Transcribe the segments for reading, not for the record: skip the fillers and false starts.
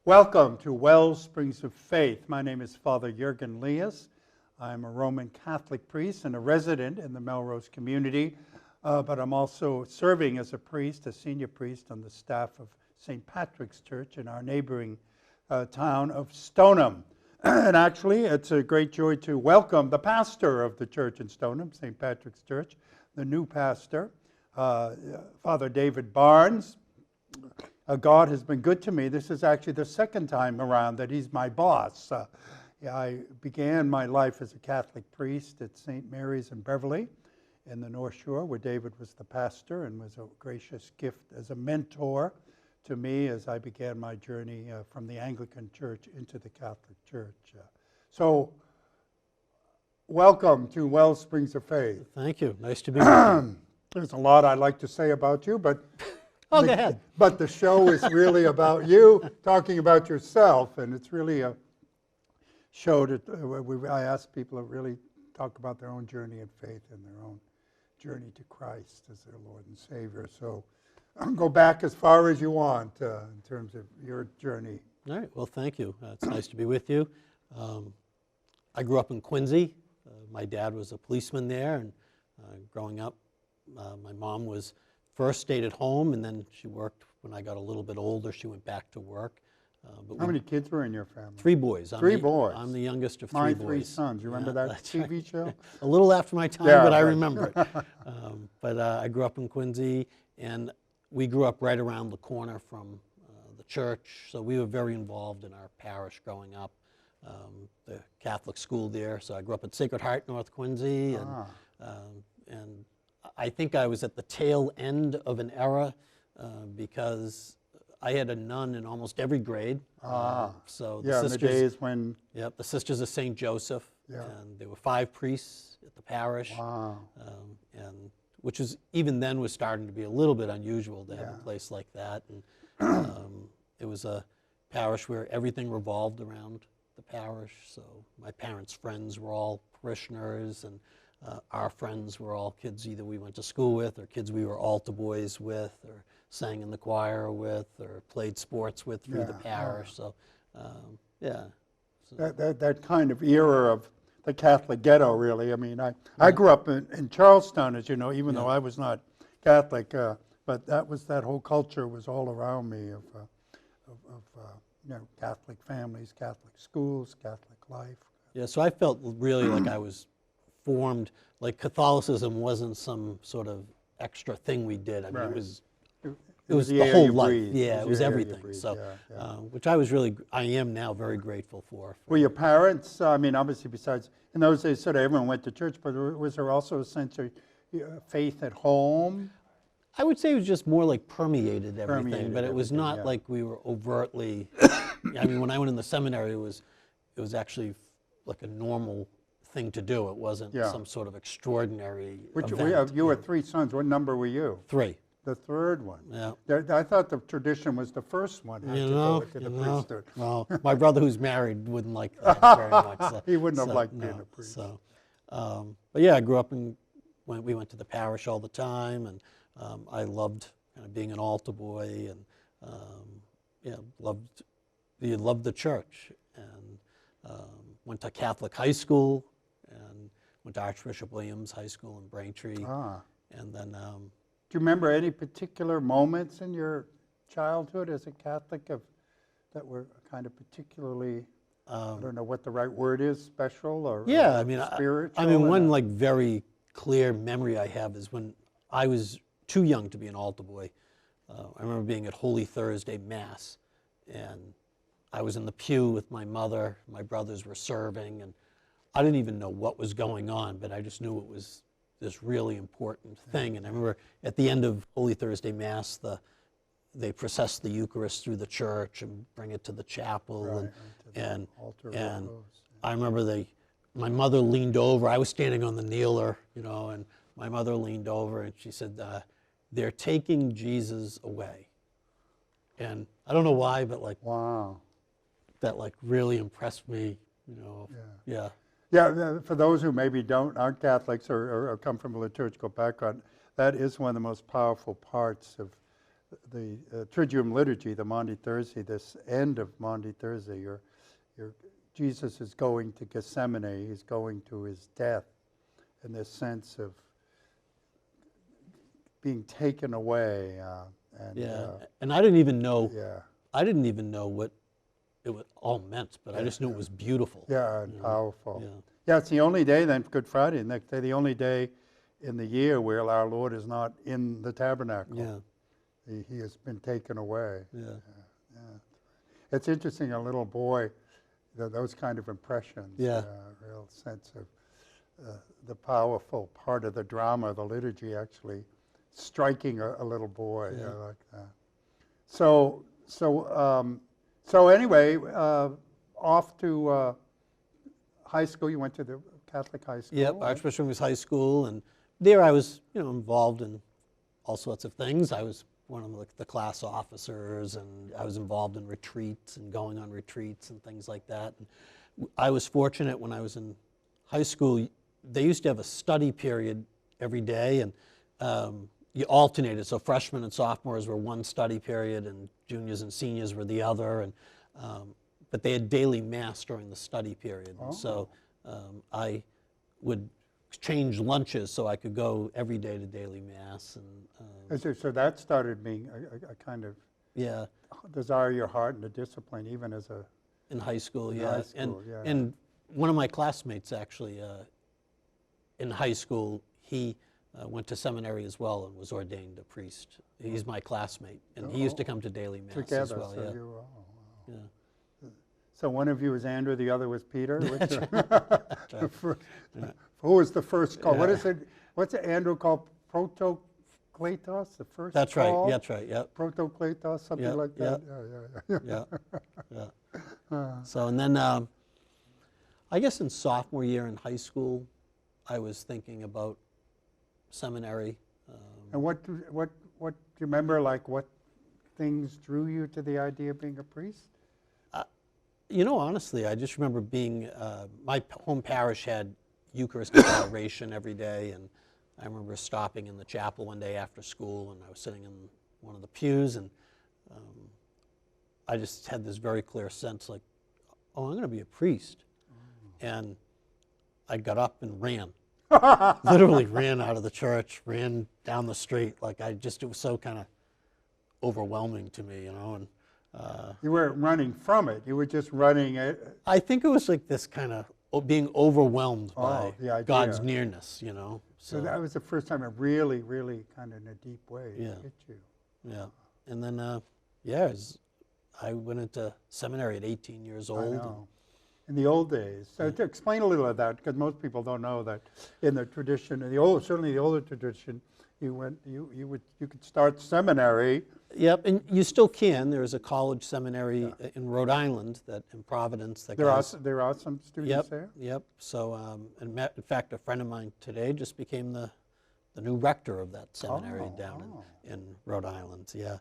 Welcome to Wellsprings of Faith. My name is Father Jürgen Liias. I'm a Roman Catholic priest and a resident in the Melrose community, but I'm also serving as a priest, a senior priest on the staff of St. Patrick's Church in our neighboring town of Stoneham. And actually, it's a great joy to welcome the pastor of the church in Stoneham, St. Patrick's Church, the new pastor, Father David Barnes. God has been good to me. This is actually the second time around that he's my boss. I began my life as a Catholic priest at St. Mary's in Beverly in the North Shore, where David was the pastor and was a gracious gift as a mentor to me as I began my journey from the Anglican Church into the Catholic Church. So, welcome to Wellsprings of Faith. Thank you. Nice to be with you. There's a lot I'd like to say about you, but go ahead. But the show is really about you, talking about yourself, and it's really a show that I ask people to really talk about their own journey in faith and their own journey to Christ as their Lord and Savior. So go back as far as you want in terms of your journey. All right. Well, thank you. It's nice to be with you. I grew up in Quincy. My dad was a policeman there, and growing up, my mom first stayed at home, and then she worked. When I got a little bit older, she went back to work. How many kids were in your family? 3 boys. Three boys. I'm the youngest of My 3 boys. My 3 sons. You remember that TV right. show? A little after my time, Yeah, but I right. remember it. But I grew up in Quincy, and we grew up right around the corner from the church, so we were very involved in our parish growing up. The Catholic school there, so I grew up at Sacred Heart, North Quincy, and I think I was at the tail end of an era because I had a nun in almost every grade. So the sisters, in the days when... Yep, the Sisters of St. Joseph, and there were 5 priests at the parish, and which was, even then, was starting to be a little bit unusual to have a place like that. And it was a parish where everything revolved around the parish, so my parents' friends were all parishioners, and our friends were all kids either we went to school with or kids we were altar boys with or sang in the choir with or played sports with through the parish. So, That kind of era of the Catholic ghetto, really. I mean, I grew up in Charlestown, as you know, even though I was not Catholic, but that whole culture was all around me of Catholic families, Catholic schools, Catholic life. Yeah, so I felt really like I was formed, like Catholicism wasn't some sort of extra thing we did. I mean, it was the whole life. Yeah, it was everything. So, which I am now very grateful for. Were your parents, I mean, obviously besides, in those days sort of everyone went to church, but was there also a sense of faith at home? I would say it was just more like permeated everything, but it was not like we were overtly, I mean, when I went in the seminary, it was actually like a normal thing to do. It wasn't some sort of extraordinary event. You were 3 sons. What number were you? 3. The 3rd one. Yeah. I thought the tradition was the first one had to go into the priesthood. Well, my brother who's married wouldn't like that very much. So, he wouldn't have liked being a priest. So, but yeah, I grew up we went to the parish all the time, and I loved kind of being an altar boy, and loved the church, and went to Catholic high school, and went to Archbishop Williams High School in Braintree, and then. Do you remember any particular moments in your childhood as a Catholic that were kind of particularly, I don't know what the right word is, special or spiritual? One like very clear memory I have is when I was too young to be an altar boy. I remember being at Holy Thursday Mass, and I was in the pew with my mother. My brothers were serving, and I didn't even know what was going on, but I just knew it was this really important thing. And I remember at the end of Holy Thursday Mass, they process the Eucharist through the church and bring it to the chapel, and I remember my mother leaned over. I was standing on the kneeler, and my mother leaned over and she said, "They're taking Jesus away." And I don't know why, but that really impressed me, Yeah, for those who maybe aren't Catholics or come from a liturgical background, that is one of the most powerful parts of the Triduum liturgy, the Maundy Thursday, this end of Maundy Thursday, Jesus is going to Gethsemane. He's going to his death, in this sense of being taken away. And I didn't even know. Yeah. I didn't even know what it all meant, but I just knew it was beautiful. Yeah, and powerful. Yeah. Yeah, it's the only day then, Good Friday, next day, the only day in the year where our Lord is not in the tabernacle. Yeah. He has been taken away. Yeah. It's interesting, a little boy, those kind of impressions. Yeah. Real sense of the powerful part of the drama, the liturgy actually striking a little boy. Yeah. Like that. So anyway, off to high school. You went to the Catholic high school. Yep, Archbishop High School, and there I was, involved in all sorts of things. I was one of the class officers, and I was involved in retreats and going on retreats and things like that. And I was fortunate when I was in high school. They used to have a study period every day, and you alternated. So freshmen and sophomores were one study period, and juniors and seniors were the other. And but they had daily mass during the study period. Oh. So I would change lunches so I could go every day to daily mass. And so that started being a kind of desire of your heart and a discipline, even as a in high school. in Yeah. high school, And one of my classmates actually in high school, he went to seminary as well and was ordained a priest. He's my classmate, and he used to come to daily mass together. as well. So Yeah. you, Yeah. So one of you was Andrew, the other was Peter. That's right. Who was the first call? What Yeah. is it? What's it Andrew called? Protokletos, the first That's call? right. That's right. Yep. Protokletos, something Yep, like that. yep. Yeah. So and then I guess in sophomore year in high school, I was thinking about seminary. And what do you remember? Like what things drew you to the idea of being a priest? Honestly, I just remember being, my home parish had Eucharistic adoration every day, and I remember stopping in the chapel one day after school, and I was sitting in one of the pews, and I just had this very clear sense like, oh, I'm going to be a priest. And I got up and ran. Literally ran out of the church, ran down the street. Like it was so kind of overwhelming to me, and You weren't running from it. You were just running it. I think it was like this kind of being overwhelmed by the idea. God's nearness, So that was the first time it really, really kind of in a deep way hit you. Yeah. And then, I went into seminary at 18 years old. I know. In the old days. So to explain a little of that, because most people don't know that in the tradition, certainly the older tradition, you could start seminary. Yep, and you still can. There's a college seminary in Rhode Island in Providence. There are some students there? Yep. So, in fact, a friend of mine today just became the new rector of that seminary down in Rhode Island. Yeah.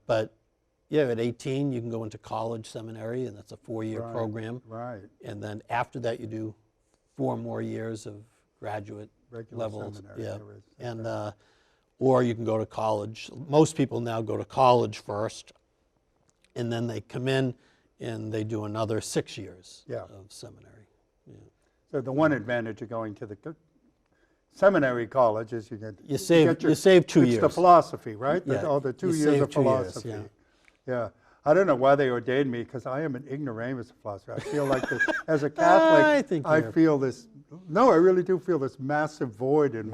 But at 18, you can go into college seminary, and that's a 4-year program. Right. And then after that, you do 4 more years of graduate Regular levels. seminary, Yeah. there is. And or you can go to college. Most people now go to college first, and then they come in and they do another 6 years of seminary. Yeah. So the one advantage of going to the seminary college is you save 2 years. It's the philosophy, right? Yeah. The 2 You years save of 2 years, philosophy. yeah. Yeah. I don't know why they ordained me, because I am an ignoramus philosopher. I feel like as a Catholic, I feel this. No, I really do feel this massive void in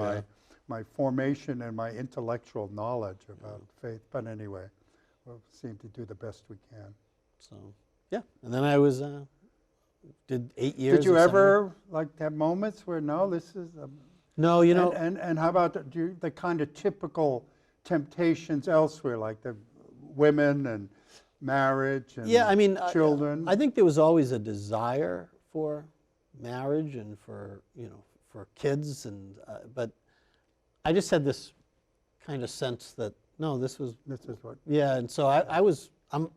my formation and my intellectual knowledge about faith. But anyway, we'll seem to do the best we can. So and then I was did 8 years. Did you of ever have moments where this is no, and how about the kind of typical temptations elsewhere, like the women and marriage and children? I think there was always a desire for marriage and for kids, and but I just had this kind of sense that this is what. Yeah, and so I'm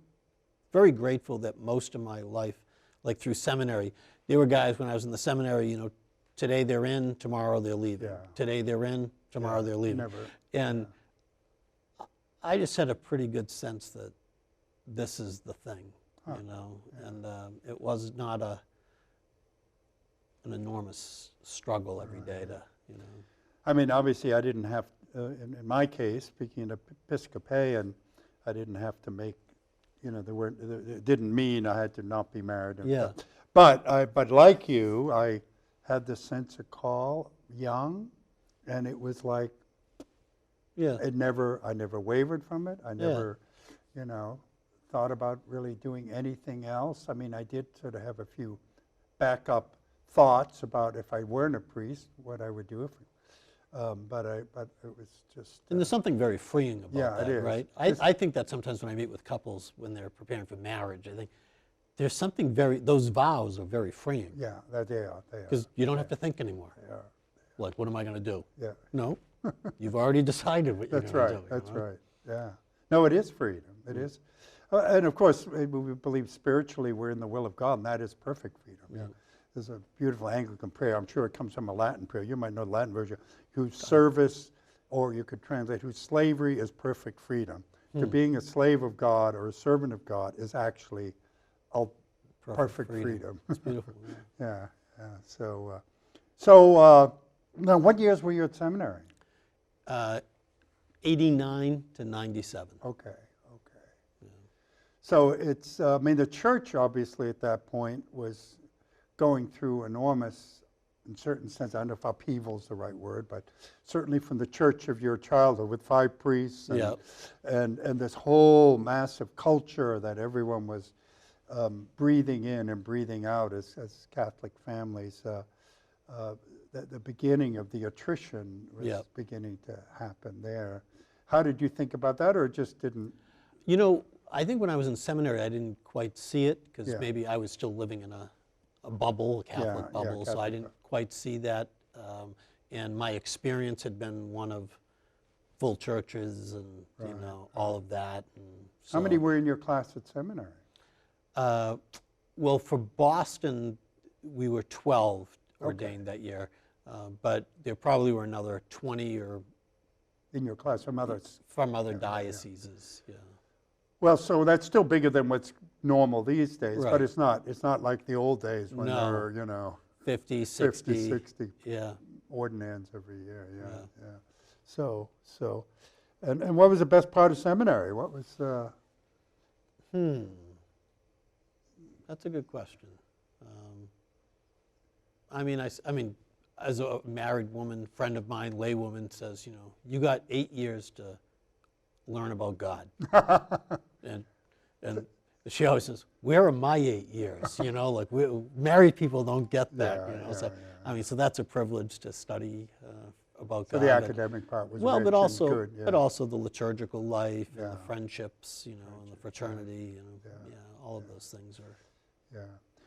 very grateful that most of my life, like through seminary, there were guys when I was in the seminary, today they're in, tomorrow they're leaving. Yeah. Today they're in, tomorrow they're leaving. Never. And I just had a pretty good sense that this is the thing, Huh. you know, and it was not an enormous struggle every day to, you know. I mean, obviously, I didn't have, in my case, speaking of Episcopalian, I didn't have to make, you know, it didn't mean I had to not be married. Yeah. But like you, I had this sense of call young, and it was like, Yeah. I never wavered from it. I never, you know, thought about really doing anything else. I mean, I did sort of have a few backup thoughts about if I weren't a priest, what I would do. But it was just. And there's something very freeing about Yeah, that, it is. right? I think that sometimes when I meet with couples when they're preparing for marriage, I think there's something those vows are very freeing. Yeah, they are. Because you don't have to think anymore. They are. Like, what am I going to do? Yeah. No, you've already decided what you're That's going to right. do. That's right. Yeah. No, it is freedom. It is. And of course, we believe spiritually we're in the will of God, and that is perfect freedom. Yeah. There's a beautiful Anglican prayer. I'm sure it comes from a Latin prayer. You might know the Latin version. Whose service, or you could translate, whose slavery is perfect freedom. To being a slave of God or a servant of God is actually perfect freedom. It's beautiful. Yeah. So now, what years were you at seminary? 89 to 97. Okay. So it's, I mean, the church obviously at that point was going through enormous, in certain sense, I don't know if upheaval is the right word, but certainly from the church of your childhood with 5 priests and this whole massive culture that everyone was breathing in and breathing out as Catholic families. The beginning of the attrition was beginning to happen there. How did you think about that, or it just didn't? You know, I think when I was in seminary, I didn't quite see it because maybe I was still living in a bubble, a Catholic bubble, so I didn't quite see that. And my experience had been one of full churches and you know all of that. And so, how many were in your class at seminary? Well, for Boston, we were 12 ordained that year, but there probably were another 20 or in your class from other dioceses. Yeah. Well, so that's still bigger than what's normal these days, Right. but it's not like the old days when there were, you know, 50, 60. 50, 60 Yeah. ordinands every year. Yeah. So, and what was the best part of seminary? What was? That's a good question. I mean, as a married woman, friend of mine, laywoman, says, you know, you got 8 years to learn about God. and she always says, where are my 8 years? You know, like married people don't get that. I mean, so that's a privilege to study about God. So the academic part was rich but also, and good, but also the liturgical life and Yeah. the friendships, you know, and the fraternity, you know, all of those things are. Yeah.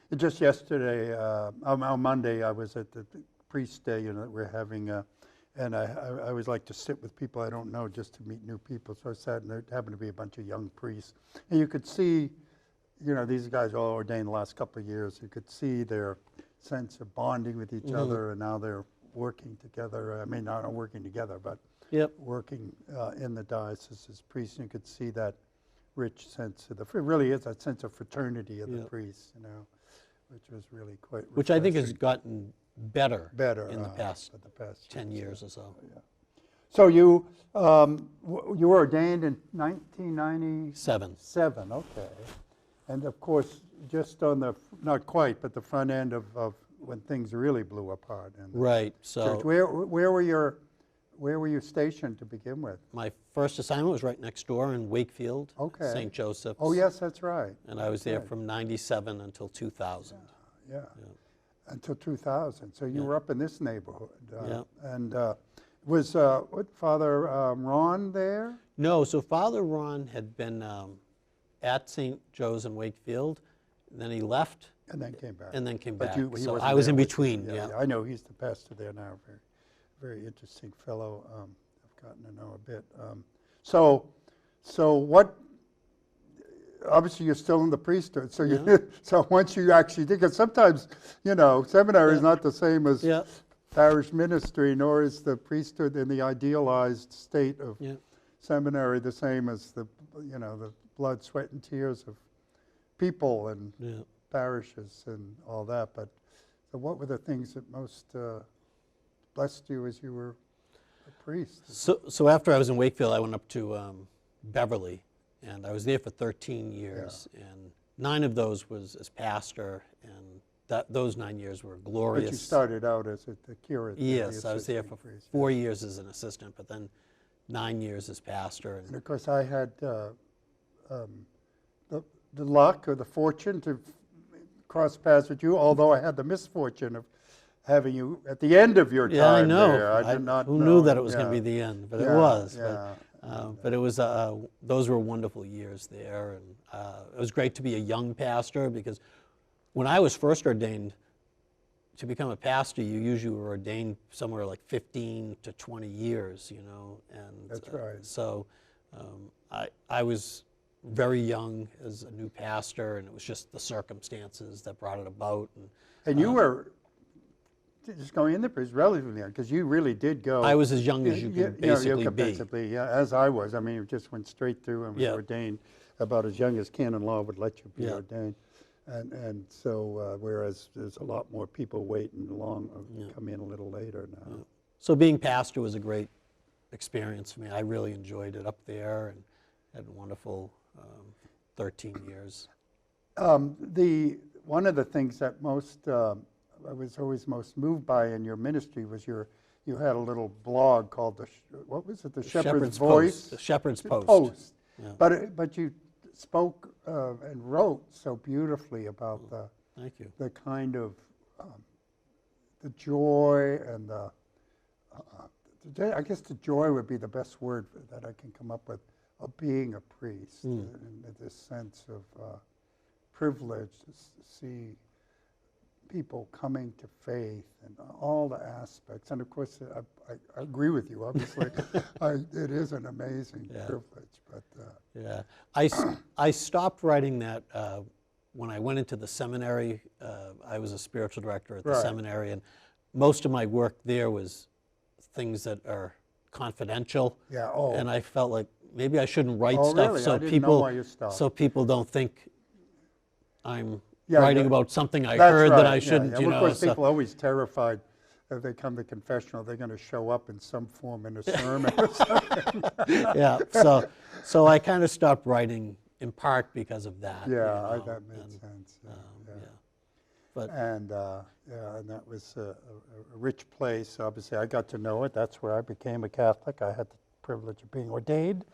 And just yesterday, on Monday, I was at the priest day, you know, we're having and I always like to sit with people I don't know just to meet new people. So I sat, and there happened to be a bunch of young priests. And you could see, you know, these guys all ordained the last couple of years. You could see their sense of bonding with each other, and now they're working together. I mean, not working together, but working in the diocese as priests. And you could see that rich sense of it really is that sense of fraternity of the priests, you know, which was really quite refreshing. Which I think has gotten better in the past 10 years or so. Yeah. So you were ordained in 1997. Okay. And of course, just on the, not quite, but the front end of when things really blew apart. In the Right. So church. Where were you stationed to begin with? my first assignment was right next door in Wakefield, Okay. St. Joseph's. Oh, yes, that's right. And I was there from 97 until 2000. Yeah. Until 2000. So you were up in this neighborhood. And was Father Ron there? No, so Father Ron had been at St. Joe's in Wakefield, then he left. And then came back. And then came But back. he So wasn't I was there in with you. between, yeah. I know he's the pastor there now. Very interesting fellow. I've gotten to know a bit. So what? Obviously, you're still in the priesthood. So so once you actually did, because sometimes, you know, seminary is not the same as parish ministry, nor is the priesthood in the idealized state of seminary the same as the blood, sweat, and tears of people and parishes and all that. But so what were the things that most blessed you as you were a priest? So after I was in Wakefield, I went up to Beverly, and I was there for 13 years, and 9 of those was as pastor, and those 9 years were glorious. But you started out as a curate. Yes, I was there for 4 years as an assistant, but then 9 years as pastor. And of course, I had the luck or the fortune to cross paths with you, although I had the misfortune of having you at the end of your time. Yeah, I know. There. I did not who know. knew that it was going to be the end, but it was. Yeah. But it was those were wonderful years there, and it was great to be a young pastor, because when I was first ordained, to become a pastor, you usually were ordained somewhere like 15 to 20 years, and That's right. So I was very young as a new pastor, and it was just the circumstances that brought it about. And you were just going in the priest relatively young, because you really did go. I was as young as you could basically be. Basically, yeah, as I was. I mean, you just went straight through and was Yeah. ordained about as young as canon law would let you be Yeah. ordained. And so, whereas there's a lot more people waiting come in a little later now. Yeah. So being pastor was a great experience for me. I really enjoyed it up there, and had a wonderful 13 years. One of the things that I was always most moved by in your ministry was you had a little blog called what was it? The Shepherd's Voice? The Shepherd's Post. Yeah. But you spoke and wrote so beautifully about Thank you. the kind of the joy and I guess the joy would be the best word that I can come up with, of being a priest, and this sense of privilege to see people coming to faith and all the aspects. And of course, I agree with you, obviously. It is an amazing privilege. But yeah, I stopped writing that when I went into the seminary. I was a spiritual director at the seminary, and most of my work there was things that are confidential. Yeah. And I felt like maybe I shouldn't write stuff really? so I didn't know why you stopped. so people don't think I'm Yeah, writing yeah. about something I That's heard right, that I yeah, shouldn't. yeah. You Well, know. of course, so- people are always terrified if they come to confessional, they're going to show up in some form in a sermon or something. yeah. So I kind of stopped writing in part because of that. Yeah, you know, that made and, sense. yeah. Yeah. But And that was a rich place. Obviously, I got to know it. That's where I became a Catholic. I had the privilege of being ordained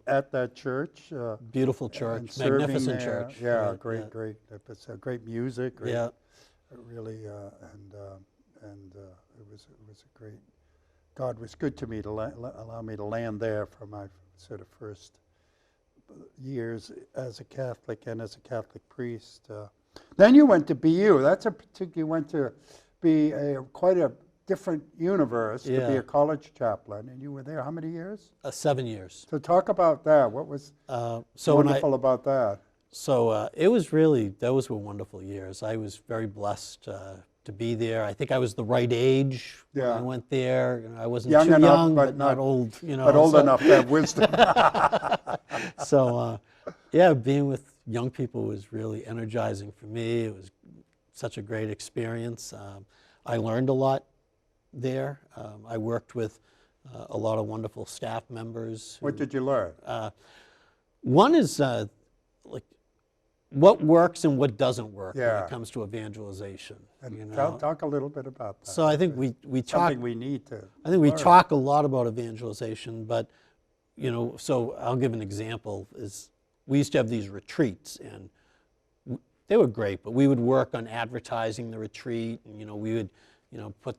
at that church. beautiful and church, serving magnificent there. church. Yeah, right, great, great. It's great music. Great, Yeah. really, and it was a great. God was good to me to allow me to land there for my sort of first years as a Catholic and as a Catholic priest. Then you went to BU. You went to be quite a different universe, to be Yeah. a college chaplain, and you were there how many years? 7 years. So talk about that. What was So when wonderful about that? So it was really, those were wonderful years. I was very blessed to be there. I think I was the right age when I went there. You know, I wasn't Young too enough, young, but but not old. You know, But old enough to have wisdom. So yeah, being with young people was really energizing for me. It was such a great experience. I learned a lot there. I worked with a lot of wonderful staff members. What did you learn? One is like what works and what doesn't work when Yeah. it comes to evangelization. And you know? talk a little bit about that. So I think we talk. Something we need to. I think we learn. talk a lot about evangelization, but you know, so I'll give an example. Is we used to have these retreats, and they were great, but we would work on advertising the retreat, and you know, we would, you know, put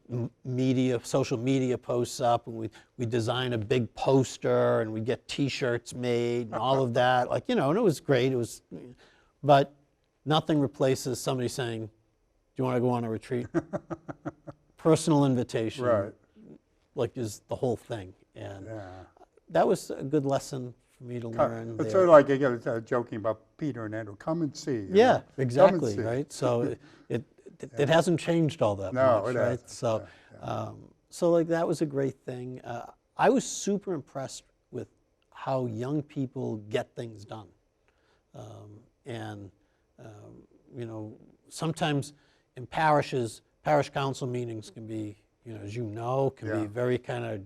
social media posts up, and we design a big poster, and we'd get T-shirts made, and all of that, like, you know, and it was great. It was, but nothing replaces somebody saying, "Do you want to go on a retreat?" Personal invitation, Right. like, is the whole thing, and Yeah. that was a good lesson for me to learn. It's there. sort of like you got joking about Peter and Andrew. Come and see. you Yeah, know? Come and exactly, see. right? So it hasn't changed all that No, much, it right? hasn't. So, so like that was a great thing. I was super impressed with how young people get things done. And you know, sometimes in parishes, parish council meetings can be, you know, as you know, can be very kind of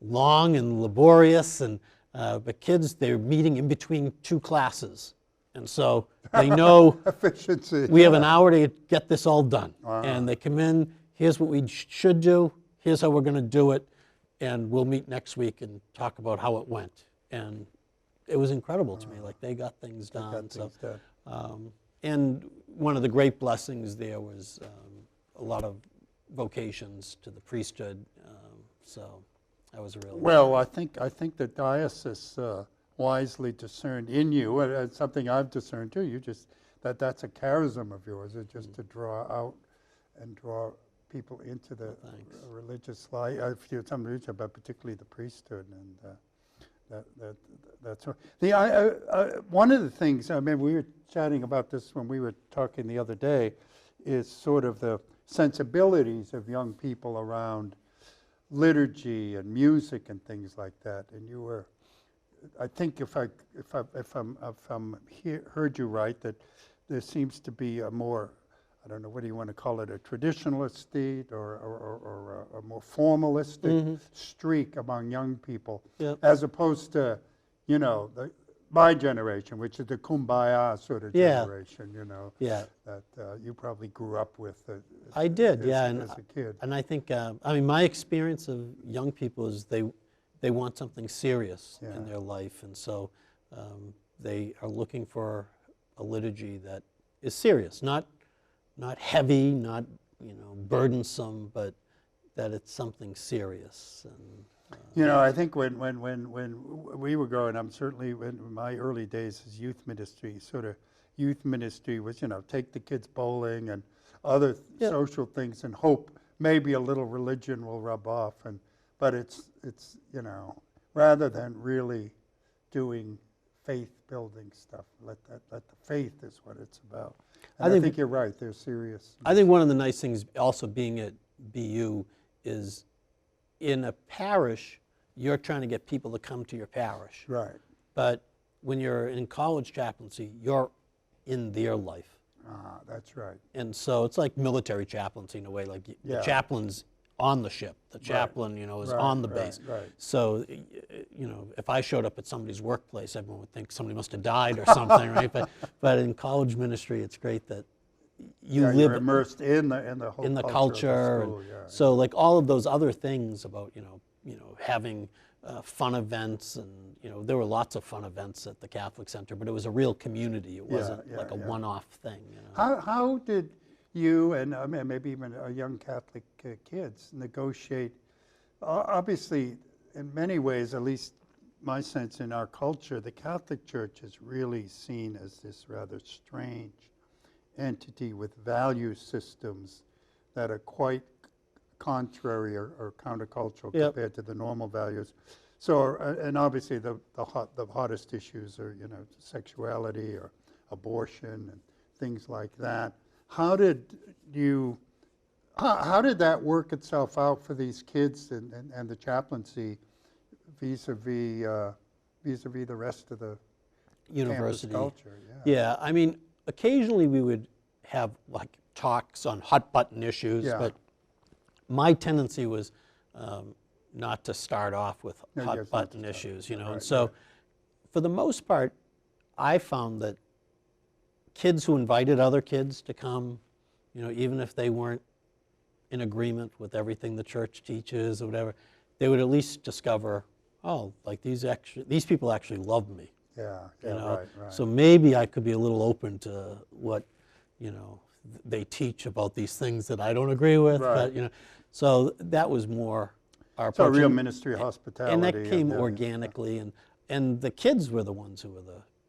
long and laborious, and but kids, they're meeting in between two classes, and so they know efficiency. we have an hour to get this all done, and they come in. Here's what we should do. Here's how we're going to do it, and we'll meet next week and talk about how it went. And it was incredible to me. Like, they got things done. And one of the great blessings there was a lot of vocations to the priesthood. So that was a real. Well, I think the diocese wisely discerned in you, and something I've discerned too. You just that's a charism of yours, is just to draw out and draw people into the religious life. I've heard some reach about particularly the priesthood, and that's one of the things. I mean, we were chatting about this when we were talking the other day, is sort of the sensibilities of young people around liturgy and music and things like that. And you were, I think, if I'm heard you right, that there seems to be a more, I don't know, what do you want to call it, a traditionalist state or a more formalistic streak among young people, as opposed to, you know, my generation, which is the kumbaya sort of generation, you know, that you probably grew up with. I did, as a kid. And I think, I mean, my experience of young people is they want something serious in their life, and so they are looking for a liturgy that is serious, not heavy, not, you know, burdensome, but that it's something serious. And you know, I think when we were growing up, certainly in my early days as youth ministry, sort of youth ministry was, you know, take the kids bowling and other social things, and hope maybe a little religion will rub off. But it's you know, rather than really doing faith-building stuff, let the faith is what it's about. And I think you're right. They're serious. I think one of the nice things also being at BU is, in a parish, you're trying to get people to come to your parish. Right. But when you're in college chaplaincy, you're in their life. That's right. And so it's like military chaplaincy in a way. Like, the chaplain's on the ship. The chaplain, you know, is on the base. Right. So, you know, if I showed up at somebody's workplace, everyone would think somebody must have died or something, right? But in college ministry, it's great that you live you're immersed in the whole culture. Of the school, so, like, all of those other things about, you know, having fun events, and, you know, there were lots of fun events at the Catholic Center, but it was a real community. It wasn't like a one-off thing. You know? How did you and maybe even young Catholic kids negotiate? Obviously, in many ways, at least my sense in our culture, the Catholic Church is really seen as this rather strange entity with value systems that are quite contrary or countercultural compared to the normal values. So, and obviously the hottest issues are, you know, sexuality or abortion and things like that. How did that work itself out for these kids and the chaplaincy vis-a-vis the rest of the university campus culture? Yeah, I mean, occasionally we would have like talks on hot button issues, but my tendency was not to start off with hot button issues, you know. And so, for the most part, I found that kids who invited other kids to come, you know, even if they weren't in agreement with everything the church teaches or whatever, they would at least discover, oh, like these people actually love me. You know? Right. So maybe I could be a little open to what, you know, they teach about these things that I don't agree with. But, you know, so that was more our approach. So real ministry hospitality. And that came organically, and the kids were the ones who were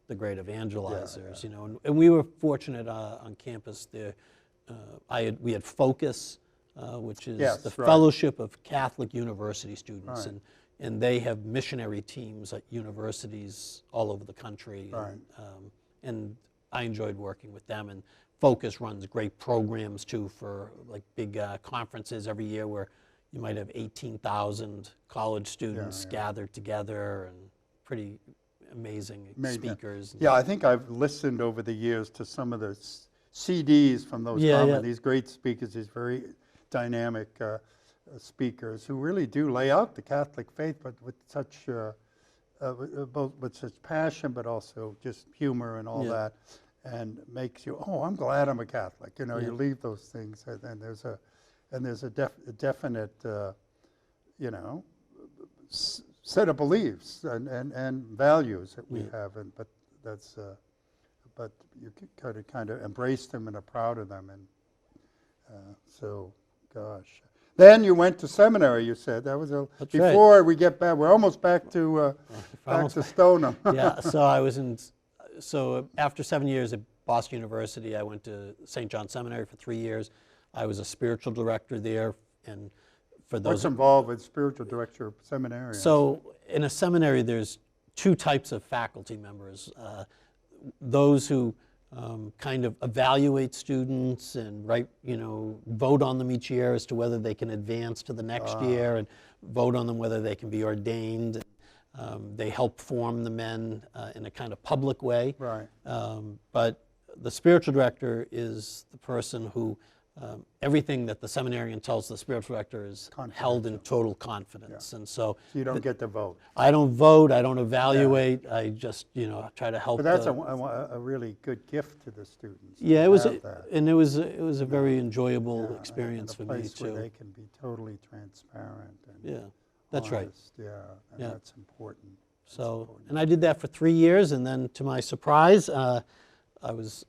the great evangelizers, you know. And we were fortunate on campus there. We had Focus, which is the Fellowship of Catholic University Students, and they have missionary teams at universities all over the country. And I enjoyed working with them. And Focus runs great programs too for like big conferences every year where you might have 18,000 college students gathered together, and pretty amazing Amazing. speakers. Yeah, I think I've listened over the years to some of the CDs from those these great speakers, these very dynamic speakers who really do lay out the Catholic faith, but with such both with such passion, but also just humor and all that, and makes you, oh, I'm glad I'm a Catholic. You know, you leave those things, and there's a definite, you know, set of beliefs and values that we have, and but that's but you kind of embrace them and are proud of them, and so gosh. Then you went to seminary. You said that was before we get back. We're almost back to Stoneham. Yeah. So I was in. So after 7 years at Boston University, I went to St. John Seminary for 3 years. I was a spiritual director there, and for those. What's involved with spiritual director of seminary? So in a seminary, there's two types of faculty members. Those who kind of evaluate students and vote on them each year as to whether they can advance to the next year, and vote on them whether they can be ordained. They help form the men in a kind of public way. Right. But the spiritual director is the person who everything that the seminarian tells the spiritual director is held in total confidence. And so you don't get to vote. I don't vote, I don't evaluate, I just try to help. But that's a really good gift to the students. Yeah, it was a very enjoyable experience for me too. Where they can be totally transparent and that's right. And that's important. And I did that for 3 years, and then to my surprise, I was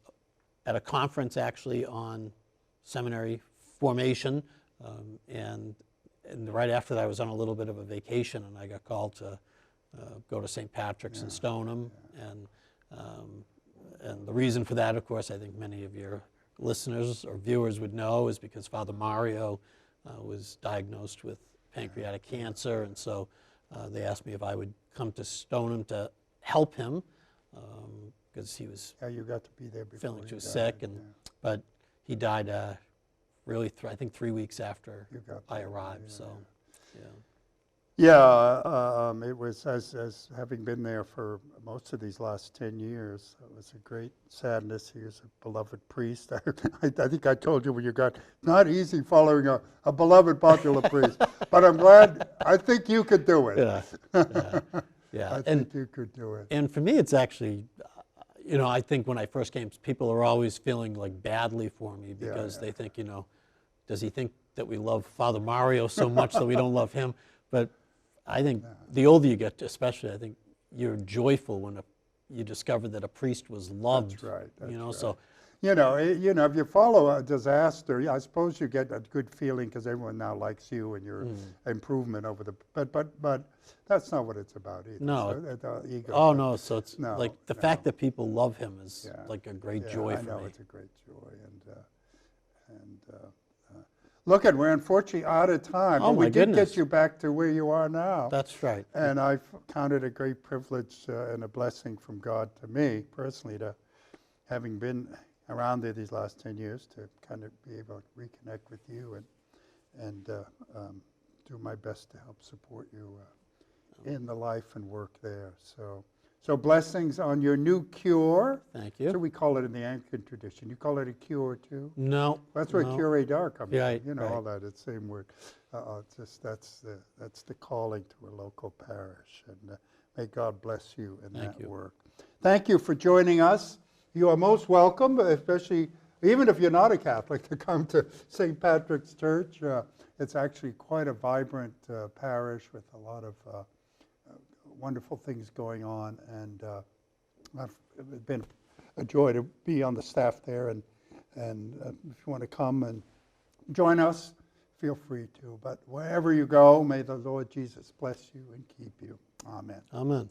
at a conference actually on seminary formation, and right after that I was on a little bit of a vacation, and I got called to go to St. Patrick's in Stoneham, and the reason for that, of course, I think many of your listeners or viewers would know, is because Father Mario was diagnosed with pancreatic cancer, and so they asked me if I would come to Stoneham to help him, because he was you got to be there before feeling too sick, but he died really, I think 3 weeks after I arrived. It was, as having been there for most of these last 10 years, it was a great sadness. He was a beloved priest. I think I told you when you got, not easy following a beloved popular priest, but I'm glad, I think you could do it. I think you could do it. And for me, it's actually, I think when I first came, people are always feeling like badly for me because they think, does he think that we love Father Mario so much that we don't love him? But I think the older you get, especially, I think you're joyful when you discover that a priest was loved. That's right. So if you follow a disaster, I suppose you get a good feeling because everyone now likes you and your improvement over the. But that's not what it's about either. No. So, ego. Oh no. So it's like the fact that people love him is like a great joy for me. I know it's a great joy, and we're unfortunately out of time. Oh, but we my did goodness. get you back to where you are now. That's right. And I count it a great privilege and a blessing from God to me personally, to having been around there these last 10 years, to kind of be able to reconnect with you and do my best to help support you in the life and work there. So blessings on your new cure. Thank you. So we call it in the Anglican tradition. You call it a cure too? No. That's where curé d'art comes right, from. All that. It's the same word. That's the calling to a local parish. And may God bless you in that work. Thank you for joining us. You are most welcome, especially even if you're not a Catholic, to come to St. Patrick's Church. It's actually quite a vibrant parish with a lot of wonderful things going on, and it's been a joy to be on the staff there, and if you want to come and join us, feel free to. But wherever you go, may the Lord Jesus bless you and keep you. Amen. Amen.